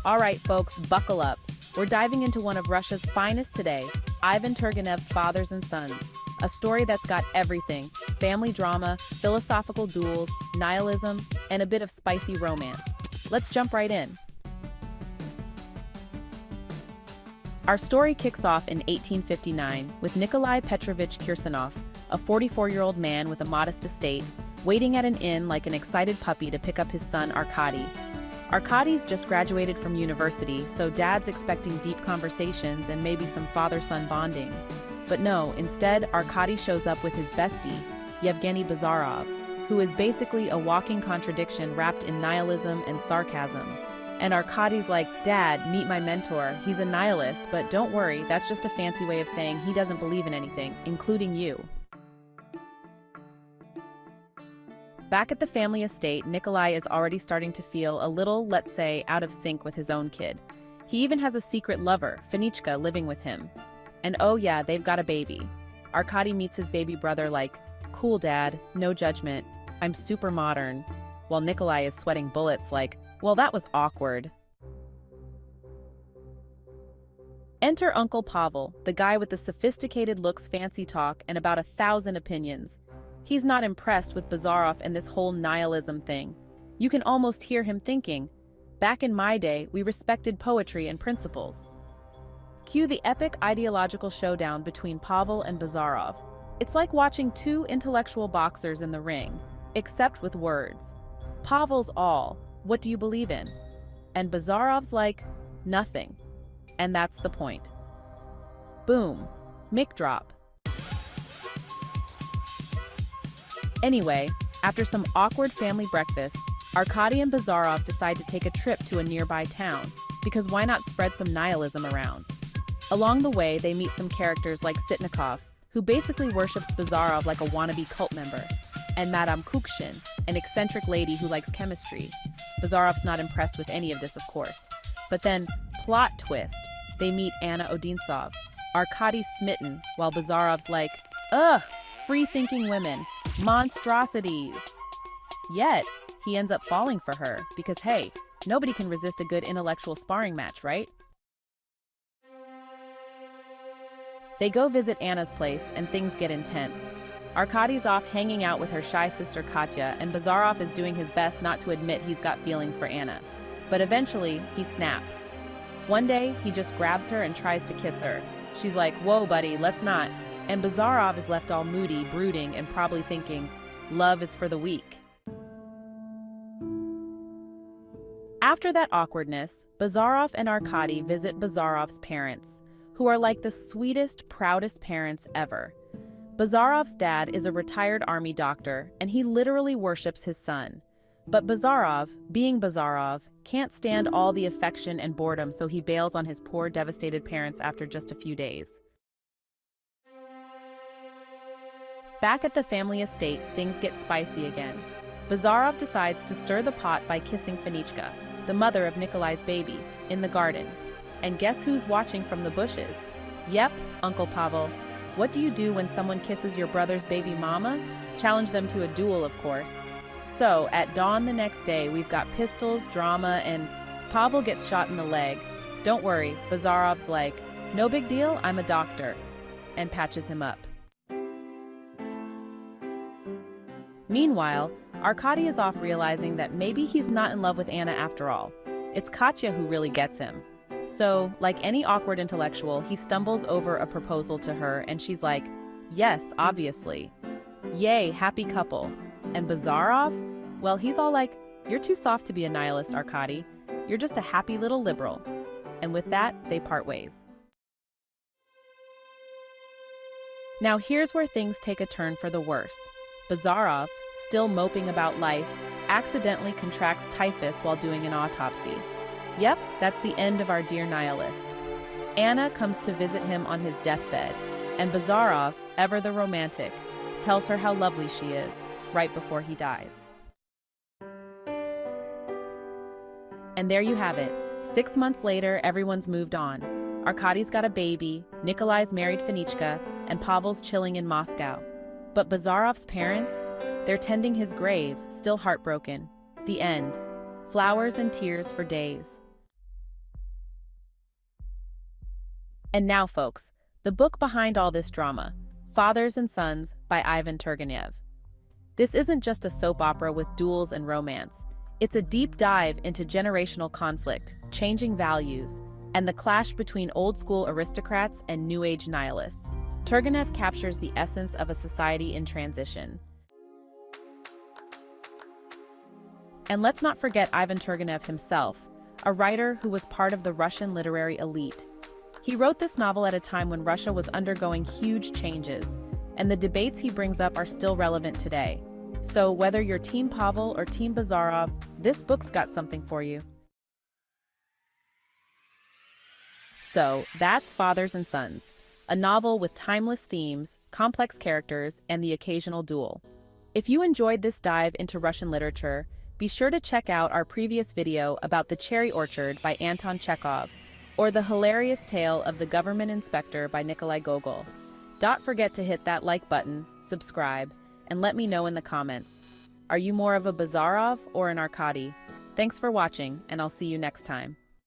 All right, folks, buckle up. We're diving into one of Russia's finest today, Ivan Turgenev's Fathers and Sons. A story that's got everything: family drama, philosophical duels, nihilism, and a bit of spicy romance. Let's jump right in. Our story kicks off in 1859 with Nikolai Petrovich Kirsanov, a 44-year-old man with a modest estate, waiting at an inn like an excited puppy to pick up his son Arkady. Arkady's just graduated from university, so dad's expecting deep conversations and maybe some father-son bonding. But no, instead, Arkady shows up with his bestie, Yevgeny Bazarov, who is basically a walking contradiction wrapped in nihilism and sarcasm. And Arkady's like, "Dad, meet my mentor. He's a nihilist, but don't worry, that's just a fancy way of saying he doesn't believe in anything, including you." Back at the family estate, Nikolai is already starting to feel a little, let's say, out of sync with his own kid. He even has a secret lover, Fenichka, living with him. And oh yeah, they've got a baby. Arkady meets his baby brother like, "Cool, Dad, no judgment. I'm super modern." While Nikolai is sweating bullets like, "Well, that was awkward." Enter Uncle Pavel, the guy with the sophisticated looks, fancy talk, and about 1,000 opinions. He's not impressed with Bazarov and this whole nihilism thing. You can almost hear him thinking, "Back in my day, we respected poetry and principles." Cue the epic ideological showdown between Pavel and Bazarov. It's like watching two intellectual boxers in the ring, except with words. Pavel's all, "What do you believe in?" And Bazarov's like, "Nothing." And that's the point. Boom. Mic drop. Anyway, after some awkward family breakfasts, Arkady and Bazarov decide to take a trip to a nearby town, because why not spread some nihilism around? Along the way, they meet some characters like Sitnikov, who basically worships Bazarov like a wannabe cult member, and Madame Kukshin, an eccentric lady who likes chemistry. Bazarov's not impressed with any of this, of course. But then, plot twist, they meet Anna Odintsov. Arkady's smitten, while Bazarov's like, "Ugh, free-thinking women, monstrosities." Yet, he ends up falling for her, because hey, nobody can resist a good intellectual sparring match, right? They go visit Anna's place, and things get intense. Arkady's off hanging out with her shy sister Katya, and Bazarov is doing his best not to admit he's got feelings for Anna. But eventually, he snaps. One day, he just grabs her and tries to kiss her. She's like, "Whoa, buddy, let's not." And Bazarov is left all moody, brooding, and probably thinking, love is for the weak. After that awkwardness, Bazarov and Arkady visit Bazarov's parents, who are like the sweetest, proudest parents ever. Bazarov's dad is a retired army doctor, and he literally worships his son. But Bazarov, being Bazarov, can't stand all the affection and boredom, so he bails on his poor, devastated parents after just a few days. Back at the family estate, things get spicy again. Bazarov decides to stir the pot by kissing Fenichka, the mother of Nikolai's baby, in the garden. And guess who's watching from the bushes? Yep, Uncle Pavel. What do you do when someone kisses your brother's baby mama? Challenge them to a duel, of course. So, at dawn the next day, we've got pistols, drama, and Pavel gets shot in the leg. Don't worry, Bazarov's like, "No big deal, I'm a doctor," and patches him up. Meanwhile, Arkady is off realizing that maybe he's not in love with Anna after all. It's Katya who really gets him. So, like any awkward intellectual, he stumbles over a proposal to her, and she's like, "Yes, obviously." Yay, happy couple. And Bazarov? Well, he's all like, "You're too soft to be a nihilist, Arkady. You're just a happy little liberal." And with that, they part ways. Now here's where things take a turn for the worse. Bazarov, still moping about life, accidentally contracts typhus while doing an autopsy. Yep, that's the end of our dear nihilist. Anna comes to visit him on his deathbed, and Bazarov, ever the romantic, tells her how lovely she is, right before he dies. And there you have it. 6 months later, everyone's moved on. Arkady's got a baby, Nikolai's married Fenichka, and Pavel's chilling in Moscow. But Bazarov's parents? They're tending his grave, still heartbroken. The end. Flowers and tears for days. And now, folks, the book behind all this drama, Fathers and Sons by Ivan Turgenev. This isn't just a soap opera with duels and romance. It's a deep dive into generational conflict, changing values, and the clash between old-school aristocrats and new-age nihilists. Turgenev captures the essence of a society in transition. And let's not forget Ivan Turgenev himself, a writer who was part of the Russian literary elite. He wrote this novel at a time when Russia was undergoing huge changes, and the debates he brings up are still relevant today. So whether you're Team Pavel or Team Bazarov, this book's got something for you. So that's Fathers and Sons, a novel with timeless themes, complex characters, and the occasional duel. If you enjoyed this dive into Russian literature, be sure to check out our previous video about The Cherry Orchard by Anton Chekhov, or The Hilarious Tale of the Government Inspector by Nikolai Gogol. Don't forget to hit that like button, subscribe, and let me know in the comments. Are you more of a Bazarov or an Arkady? Thanks for watching, and I'll see you next time.